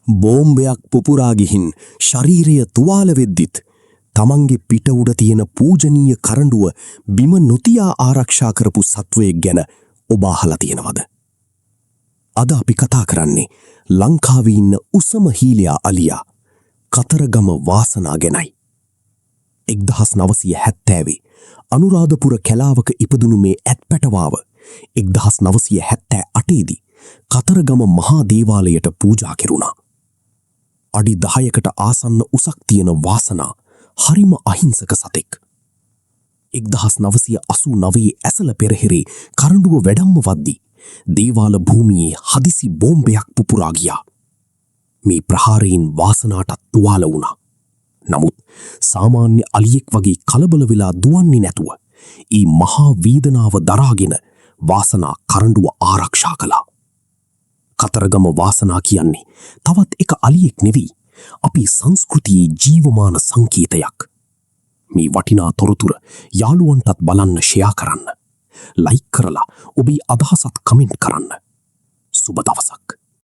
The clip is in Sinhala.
බෝම්බයක් පුපුරා ගිහින් ශරීරය තුවාල වෙද්දිත් තමන්ගේ පිට උඩ තියෙන පූජනීය කරඬුව බිම නොතියා ආරක්ෂා කරපු සත්වයෙක් ගැන ඔබ අහලා තියෙනවද? අද අපි කතා කරන්නේ ලංකාවේ ඉන්න උසම හීලයා අලියා කතරගම වාසනා ගැනයි. 1970 අනුරාධපුර කැලාවක ඉපදුණු මේ ඇත්පැටවාව 1978 දී කතරගම මහා දේවාලයට පූජා කෙරුණා. අඩි 10කට ආසන්න උසක් තියෙන වාසනා හරිම අහිංසක සතෙක්. 1989 ඇසළ පෙරහැරේ කරඬුව වැඩම්ම වද්දී දේවාල භූමියේ හදිසි බෝම්බයක් පුපුරා ගියා. මේ ප්‍රහාරයෙන් වාසනාටත් තුවාල වුණා. නමුත් සාමාන්‍ය අලියෙක් වගේ කලබල වෙලා දුවන්නේ නැතුව ඊ මහා වේදනාව දරාගෙන වාසනා කරඬුව ආරක්ෂා කළා. කතරගම වාසනා කියන්නේ තවත් එක අලියෙක් නෙවෙයි, අපේ සංස්කෘතියේ ජීවමාන සංකේතයක්. මේ වටිනා තොරතුර යාළුවන්ටත් බලන්න ෂෙයා කරන්න. ලයික් කරලා ඔබේ අදහසත් කමෙන්ට් කරන්න. සුබ දවසක්.